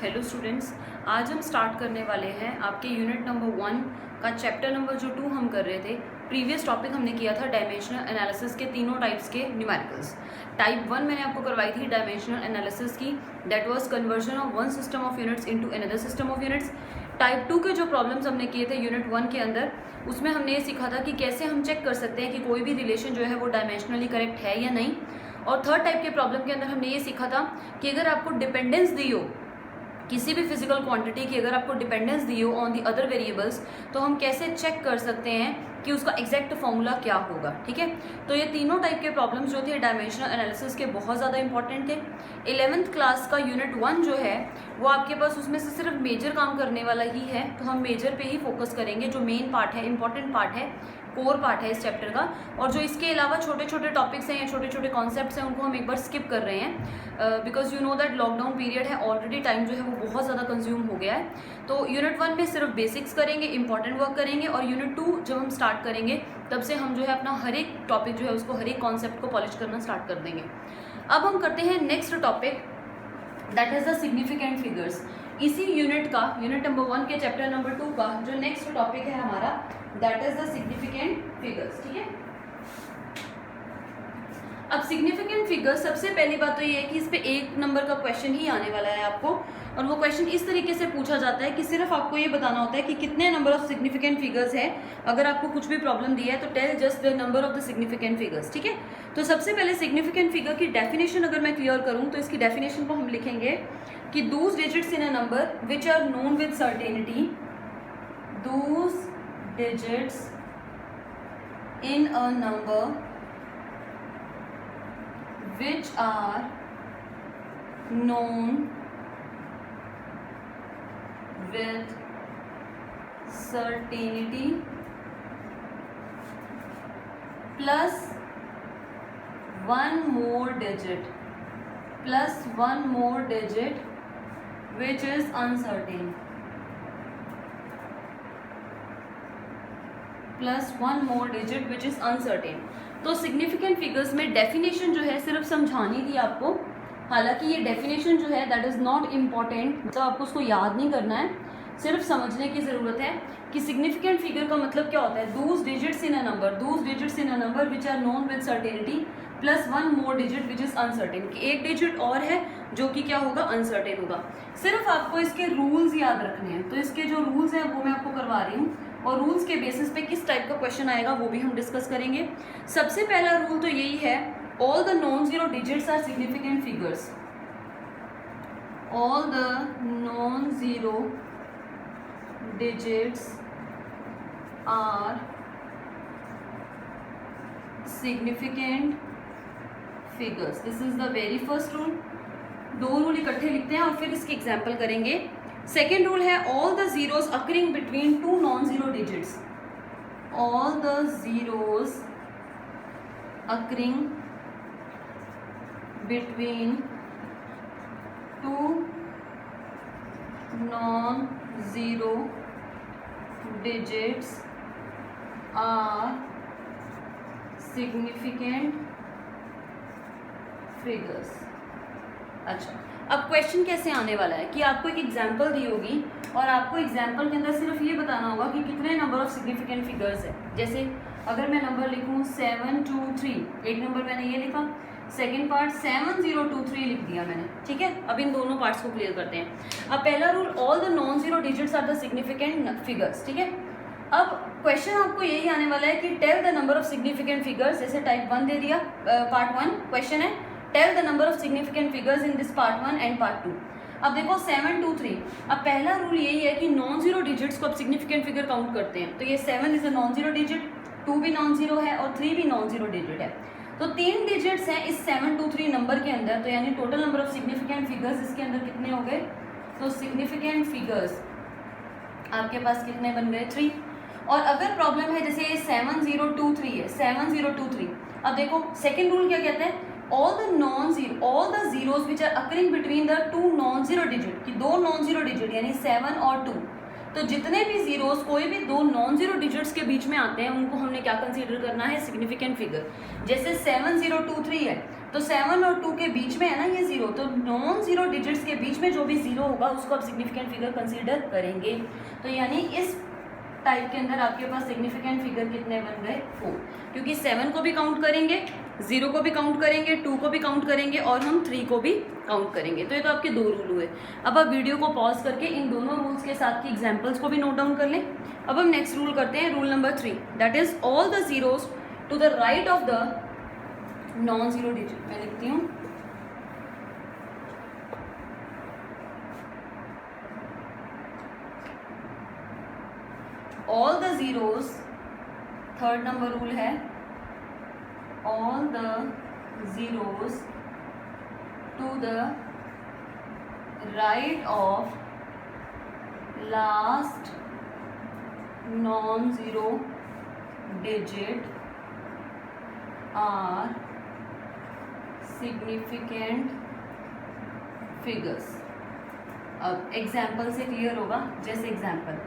Hello students, आज हम start करने वाले हैं आपके यूनिट नंबर 1 का चैप्टर नंबर जो 2 हम कर रहे थे। प्रीवियस टॉपिक हमने किया था डायमेंशनल एनालिसिस के तीनों टाइप्स के न्यूमेरिकल्स। टाइप 1 मैंने आपको करवाई थी डायमेंशनल एनालिसिस की, that was conversion of one system of units into another system of units. Type 2 के जो प्रॉब्लम्स हमने किए थे यूनिट 1 के अंदर, उसमें हमने ये सीखा था कि कैसे हम चेक कर सकते हैं कि कोई भी रिलेशन जो है वो डायमेंशनली करेक्ट है या नहीं। और थर्ड टाइप के प्रॉब्लम के अंदर हमने ये सीखा था कि अगर आपको डिपेंडेंस दी हो किसी भी फिजिकल क्वांटिटी की, अगर आपको डिपेंडेंस दी हो ऑन दी अदर वेरिएबल्स, तो हम कैसे चेक कर सकते हैं कि उसका एग्जैक्ट फॉर्मूला क्या होगा। ठीक है, तो ये तीनों टाइप के प्रॉब्लम्स जो थे डायमेंशनल एनालिसिस के बहुत ज़्यादा इंपॉर्टेंट थे। 11th क्लास का यूनिट 1 जो है वो आपके पास उसमें से सिर्फ मेजर काम करने वाला ही है, तो हम मेजर पे ही फोकस करेंगे। जो मेन पार्ट है, इंपॉर्टेंट पार्ट है, कोर पार्ट है इस चैप्टर का, और जो इसके अलावा छोटे छोटे टॉपिक्स हैं या छोटे छोटे कॉन्सेप्ट्स हैं उनको हम एक बार स्किप कर रहे हैं, because you know that lockdown period है, ऑलरेडी टाइम जो है वो बहुत ज़्यादा कंज्यूम हो गया है। तो यूनिट 1 में सिर्फ बेसिक्स करेंगे, इंपॉर्टेंट वर्क करेंगे, और यूनिट 2 जब हम स्टार्ट करेंगे तब से हम जो है अपना हर एक टॉपिक जो है उसको, हर एक कॉन्सेप्ट को पॉलिश करना स्टार्ट कर देंगे। अब हम करते हैं next topic, that is the significant figures. इसी यूनिट का, यूनिट नंबर 1 के चैप्टर नंबर 2 का जो नेक्स्ट टॉपिक है हमारा, that is the significant figures. ठीक है, अब सिग्निफिकेंट फिगर्स, सबसे पहली बात तो ये है कि इस पे 1 नंबर का क्वेश्चन ही आने वाला है आपको, और वो क्वेश्चन इस तरीके से पूछा जाता है कि सिर्फ आपको ये बताना होता है कि कितने नंबर ऑफ सिग्निफिकेंट फिगर्स है। अगर आपको कुछ भी प्रॉब्लम दिया है तो tell just the number of the significant figures. ठीक है, तो सबसे पहले सिग्निफिकेंट फिगर की डेफिनेशन अगर मैं क्लियर करूँ तो इसकी डेफिनेशन को हम लिखेंगे कि those digits in a number which are known with certainty, those digits in a number which are known with certainty plus one more digit which is uncertain, plus one more digit which is uncertain. तो significant figures में definition जो है सिर्फ समझानी थी आपको, हालांकि ये डेफिनेशन जो है दैट इज़ नॉट इम्पॉर्टेंट, तो आपको उसको याद नहीं करना है, सिर्फ समझने की ज़रूरत है कि सिग्निफिकेंट फिगर का मतलब क्या होता है। Those digits in a number which are known with certainty plus one more digit which is uncertain, कि एक डिजिट और है जो कि क्या होगा, अनसर्टेन होगा। सिर्फ आपको इसके रूल्स याद रखने हैं, तो इसके जो रूल्स हैं वो मैं आपको करवा रही हूँ, और रूल्स के बेसिस पे किस टाइप का क्वेश्चन आएगा वो भी हम डिस्कस करेंगे। सबसे पहला रूल तो यही है, all the non zero digits are significant figures. All the non zero digits are significant figures. This is the very first rule. 2 rule इकट्ठे लिखते हैं और फिर इसकी एग्जाम्पल करेंगे। सेकेंड रूल है, all the zeros occurring between 2 non zero digits, all the zeros occurring between 2 non zero digits are significant figures. अच्छा, अब क्वेश्चन कैसे आने वाला है कि आपको एक एग्जाम्पल दी होगी और आपको एग्जाम्पल के अंदर सिर्फ ये बताना होगा कि कितने नंबर ऑफ सिग्निफिकेंट फिगर्स है। जैसे अगर मैं नंबर लिखूँ 723, एक नंबर मैंने ये लिखा, सेकेंड पार्ट 7023 लिख दिया मैंने। ठीक है, अब इन दोनों पार्ट्स को क्लियर करते हैं। अब पहला rule, all the non zero digits are the significant figures. ठीक है, अब क्वेश्चन आपको यही आने वाला है कि tell the number of significant figures. जैसे टाइप 1 दे दिया, पार्ट 1 क्वेश्चन है, tell the number of significant figures in this part 1 and part 2। अब देखो 723, अब पहला रूल यही है कि नॉन जीरो डिजिट्स को अब सिग्निफिकेंट फिगर काउंट करते हैं, तो ये 7 is a non zero digit, 2 भी नॉन जीरो है और 3 भी नॉन जीरो डिजिट है। तो 3 डिजिट्स हैं इस 723 नंबर के अंदर, तो यानी total number of significant figures इसके अंदर कितने हो गए, तो सिग्निफिकेंट फिगर्स आपके पास कितने बन गए, 3। और अगर प्रॉब्लम है जैसे 7023 है, 7023, अब देखो सेकेंड रूल क्या कहता है, all the zeros which are occurring between the 2 non-zero digit, कि 2 non-zero digit यानी 7 और 2, तो जितने भी जीरोस कोई भी 2 नॉन-जीरो डिजिट्स के बीच में आते हैं उनको हमने क्या कंसीडर करना है, सिग्निफिकेंट फिगर। जैसे 7023 है तो 7 और 2 के बीच में है ना ये 0, तो नॉन जीरो डिजिट्स के बीच में जो भी 0 होगा उसको आप सिग्निफिकेंट फिगर कंसीडर करेंगे। तो यानी इस टाइप के अंदर आपके पास सिग्निफिकेंट फिगर कितने बन गए 4, क्योंकि 7 को भी काउंट करेंगे, 0 को भी काउंट करेंगे, 2 को भी काउंट करेंगे और हम 3 को भी काउंट करेंगे। तो ये तो आपके 2 रूल हुए। अब आप वीडियो को पॉज करके इन दोनों रूल्स के साथ की एग्जाम्पल्स को भी नोट डाउन कर लें। अब हम नेक्स्ट रूल करते हैं, rule number 3, that is all the zeros to the right of the non zero digit. मैं लिखती हूँ, all the zeros, third number rule है, all the zeros to the right of last non-zero digit are significant figures। अब example से clear होगा, जैसे example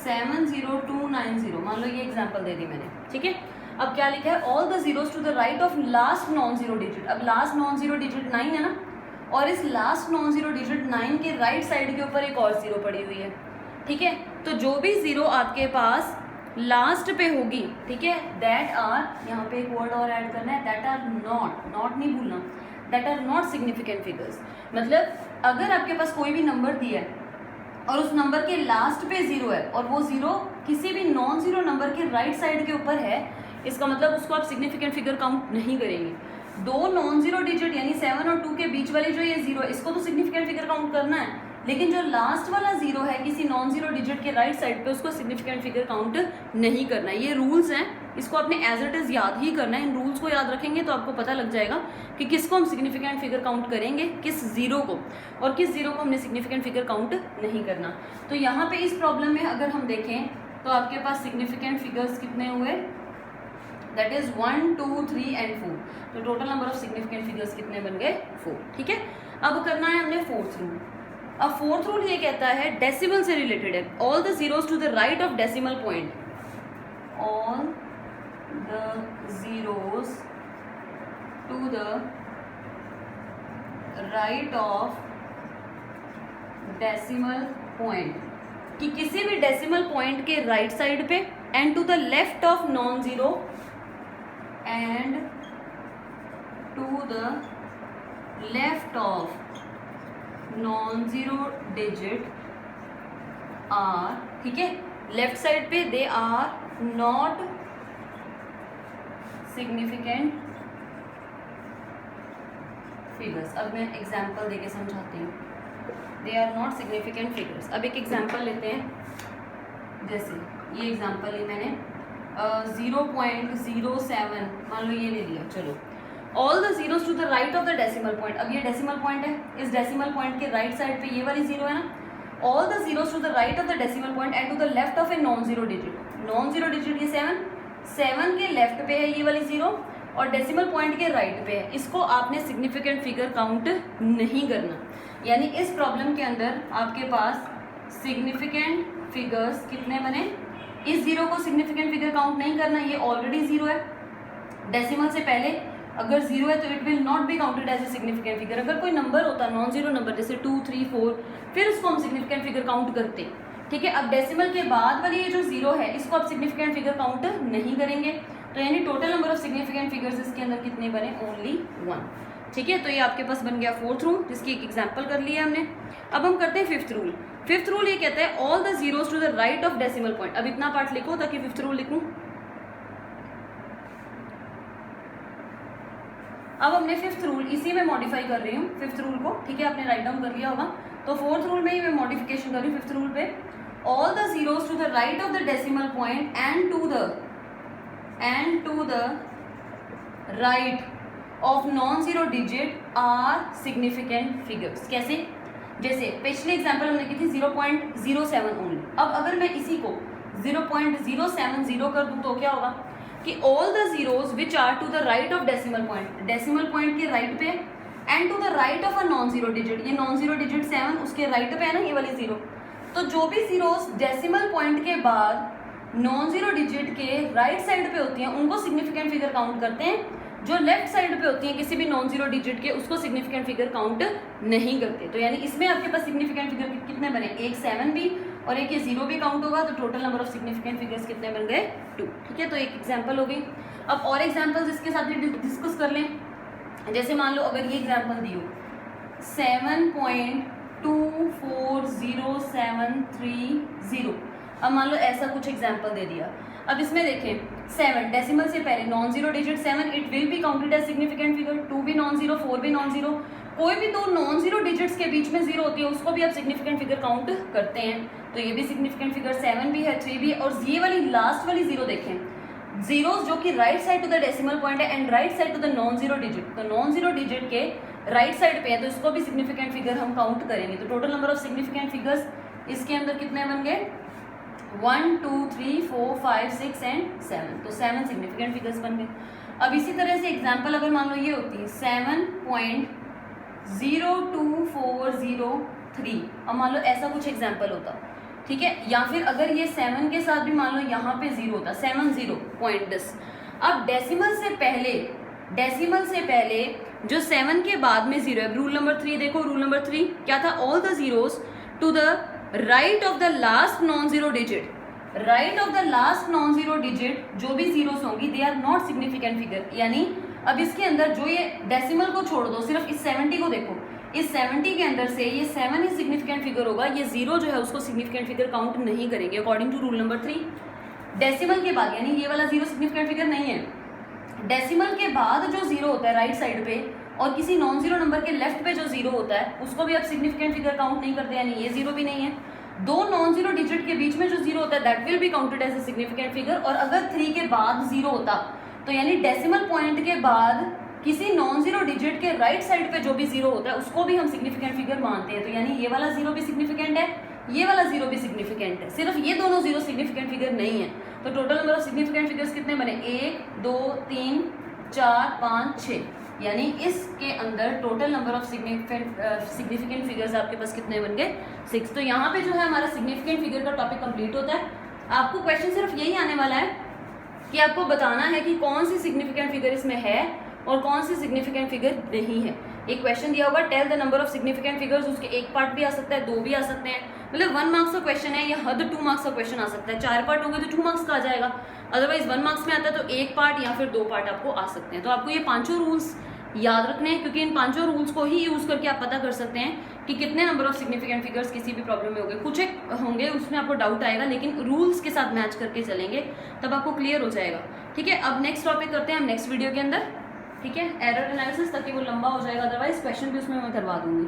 70290, मान लो ये एग्जांपल दे दी मैंने, ठीक है। अब क्या लिखा है, all the zeros to the right of last non zero digit. अब लास्ट नॉन जीरो डिजिट 9 है ना, और इस लास्ट नॉन जीरो डिजिट 9 के राइट साइड के ऊपर एक और 0 पड़ी हुई है, ठीक है। तो जो भी 0 आपके पास लास्ट पे होगी, ठीक है, दैट आर, यहाँ पे एक वर्ड और ऐड करना है, दैट आर नॉट नहीं भूलना, that are not significant figures. मतलब अगर आपके पास कोई भी नंबर दिया है और उस नंबर के लास्ट पे 0 है और वो 0 किसी भी नॉन जीरो नंबर के राइट साइड के ऊपर है, इसका मतलब उसको आप सिग्निफिकेंट फिगर काउंट नहीं करेंगे। 2 नॉन जीरो डिजिट यानी 7 और 2 के बीच वाली जो ये 0 है, इसको तो सिग्निफिकेंट फिगर काउंट करना है, लेकिन जो लास्ट वाला 0 है किसी नॉन जीरो डिजिट के राइट साइड पे, उसको सिग्निफिकेंट फिगर काउंट नहीं करना है। ये रूल्स हैं, इसको आपने एज इट इज़ याद ही करना है। इन रूल्स को याद रखेंगे तो आपको पता लग जाएगा कि किसको हम सिग्निफिकेंट फिगर काउंट करेंगे, किस 0 को, और किस 0 को हमने सिग्निफिकेंट फिगर काउंट नहीं करना। तो यहाँ पे इस प्रॉब्लम में अगर हम देखें तो आपके पास सिग्निफिकेंट फिगर्स कितने हुए, दैट इज 1 2 3 एंड 4। तो total number of significant figures कितने बन गए 4, ठीक है। अब करना है हमने फोर्थ रूल। अब फोर्थ रूल ये कहता है, डेसिमल से रिलेटेड है, all the zeros to the right of decimal point, all the zeros to the right of decimal point, कि किसी भी डेसिमल पॉइंट के राइट साइड पे and to the left of non zero and to the left of non zero digit are, ठीक है, left side पे they are not significant figures. अब मैं एग्जाम्पल देके समझाती हूँ, they are not significant figures. अब एक एग्जाम्पल लेते हैं, जैसे ये एग्जाम्पल ही मैंने 0.07 मान लो ये ले लिया, चलो। All the zeros to the right of the decimal point, अब ये डेसिमल पॉइंट है, इस डेसिमल पॉइंट के राइट साइड पे ये वाली 0 है ना, all the zeros to the right of the decimal point and to the left of a non zero digit. Non zero digit ये 7 के लेफ्ट पे है ये वाली 0 और डेसिमल पॉइंट के राइट पे है, इसको आपने सिग्निफिकेंट फिगर काउंट नहीं करना। यानी इस प्रॉब्लम के अंदर आपके पास सिग्निफिकेंट फिगर्स कितने बने, इस 0 को सिग्निफिकेंट फिगर काउंट नहीं करना, ये ऑलरेडी 0 है, डेसिमल से पहले अगर 0 है तो it will not be counted as a significant figure. अगर कोई नंबर होता नॉन जीरो नंबर जैसे 2 3 4, फिर उसको हम सिग्निफिकेंट फिगर काउंट करते, ठीक है। अब डेसिमल के बाद वाली ये जो 0 है इसको आप सिग्निफिकेंट फिगर काउंट नहीं करेंगे, तो यानी total number of significant figures इसके अंदर कितने बने, ओनली 1, ठीक है। तो ये आपके पास बन गया फोर्थ रूल, जिसकी एक एग्जाम्पल कर लिया हमने। अब हम करते हैं फिफ्थ रूल। फिफ्थ रूल ये कहता है, all the zeros to the right of decimal point. अब इतना पार्ट लिखो ताकि फिफ्थ रूल लिखूं। अब हमने फिफ्थ रूल इसी में मॉडिफाई कर रही हूँ, फिफ्थ रूल को, ठीक है, आपने राइट डाउन कर लिया होगा। तो फोर्थ रूल में ही मैं मॉडिफिकेशन कर रही हूँ फिफ्थ रूल पे। All the zeros to the right of the decimal point and to the right of non zero digit are significant figures. कैसे, जैसे पिछले एग्जाम्पल हमने की थी 0.07 ओनली। अब अगर मैं इसी को 0.070 कर दूँ तो क्या होगा कि all the zeros which are to the right of decimal point, decimal point के राइट पे and to the right of a non zero digit, ये नॉन जीरो डिजिट 7 उसके राइट पे है ना ये वाली 0। तो जो भी जीरोस डेसिमल पॉइंट के बाद नॉन जीरो डिजिट के राइट साइड पे होती हैं उनको सिग्निफिकेंट फिगर काउंट करते हैं, जो लेफ्ट साइड पे होती हैं किसी भी नॉन जीरो डिजिट के, उसको सिग्निफिकेंट फिगर काउंट नहीं करते। तो यानी इसमें आपके पास सिग्निफिकेंट फिगर कितने बने, एक 7 भी और एक ये 0 भी काउंट होगा, तो total number of significant figures कितने बन गए, 2। ठीक है, तो एक एग्जाम्पल हो गई। अब और एग्जाम्पल्स इसके साथ डिस्कस कर लें। जैसे मान लो अगर ये एग्जाम्पल दी हो 7.240730, अब मान लो ऐसा कुछ एग्जाम्पल दे दिया। अब इसमें देखें 7 डेसिमल से पहले non zero digit 7, it will be counted as significant figure. 2 भी नॉन जीरो, 4 भी नॉन जीरो, कोई भी दो नॉन जीरो डिजिट्स के बीच में जीरो होती है उसको भी आप सिग्निफिकेंट फिगर काउंट करते हैं। तो ये भी सिग्निफिकेंट फिगर 7 भी है, 3 भी है। और ये वाली लास्ट वाली जीरो देखें, जीरोस जो कि right side to the decimal point है and right side to the non zero digit, तो नॉन जीरो डिजिट के राइट साइड पे है, तो इसको भी सिग्निफिकेंट फिगर हम काउंट करेंगे। तो total number of significant figures इसके अंदर कितने बन गए, 1 2 3 4 5 6 एंड 7, तो 7 सिग्निफिकेंट फिगर्स बन गए। अब इसी तरह से एग्जाम्पल अगर मान लो ये होती है 7.02403, अब मान लो ऐसा कुछ एग्जाम्पल होता, ठीक है। या फिर अगर ये 7 के साथ भी मान लो यहाँ पे 0 होता, 70.10। अब डेसिमल से पहले जो 7 के बाद में 0 है, रूल नंबर 3 देखो, रूल नंबर 3 क्या था, all the zeros to the right of the last non zero digit, right of the last non zero digit जो भी जीरोस होंगी they are not significant figure. यानी अब इसके अंदर जो ये डेसिमल को छोड़ दो, सिर्फ इस 70 को देखो, इस 70 के अंदर से ये 7 ही सिग्निफिकेंट फिगर होगा, ये 0 जो है उसको सिग्निफिकेंट फिगर काउंट नहीं करेंगे according to rule number 3। Decimal के बाद, यानी ये वाला 0 सिग्निफिकेंट फिगर नहीं है, डेसिमल के बाद जो 0 होता है राइट साइड पे और किसी नॉन जीरो नंबर के लेफ्ट पे जो 0 होता है उसको भी आप सिग्निफिकेंट फिगर काउंट नहीं करते, यानी ये 0 भी नहीं है। दो नॉन जीरो डिजिट के बीच में जो 0 होता है that will be counted as a significant figure. और अगर 3 के बाद 0 होता तो यानी डेसिमल पॉइंट के बाद किसी नॉन जीरो डिजिट के राइट साइड पे जो भी 0 होता है उसको भी हम सिग्निफिकेंट फिगर मानते हैं। तो यानी ये वाला 0 भी सिग्निफिकेंट है, ये वाला 0 भी सिग्निफिकेंट है, सिर्फ ये दोनों 0 सिग्निफिकेंट फिगर नहीं है। तो total number of significant figures कितने बने, 1 2 3 4 5 6, यानी इसके अंदर total number of significant figures आपके पास कितने बन गए, 6। तो यहाँ पे जो है हमारा सिग्निफिकेंट फिगर का टॉपिक कंप्लीट होता है। आपको क्वेश्चन सिर्फ यही आने वाला है कि आपको बताना है कि कौन सी सिग्निफिकेंट फिगर इसमें है और कौन सी सिग्निफिकेंट फिगर नहीं है। एक क्वेश्चन दिया होगा tell the number of significant figures, उसके एक पार्ट भी आ सकता है, 2 भी आ सकते हैं, मतलब 1 मार्क्स का क्वेश्चन है या हद 2 मार्क्स का क्वेश्चन आ सकता है। 4 पार्ट होंगे तो 2 मार्क्स का आ जाएगा, अदरवाइज 1 मार्क्स में आता है तो 1 पार्ट या फिर 2 पार्ट आपको आ सकते हैं। तो आपको ये 5 रूल्स याद रखने हैं, क्योंकि इन 5 रूल्स को ही यूज करके आप पता कर सकते हैं कि कितने नंबर ऑफ सिग्निफिकेंट फिगर्स किसी भी प्रॉब्लम में होंगे। कुछ एक होंगे उसमें आपको डाउट आएगा, लेकिन रूल्स के साथ मैच करके चलेंगे तब आपको क्लियर हो जाएगा। ठीक है, अब नेक्स्ट टॉपिक करते हैं हम नेक्स्ट वीडियो के अंदर। ठीक है, एरर एनालिसिस, ताकि वो लंबा हो जाएगा, अदरवाइज क्वेश्चन भी उसमें मैं करवा दूंगी।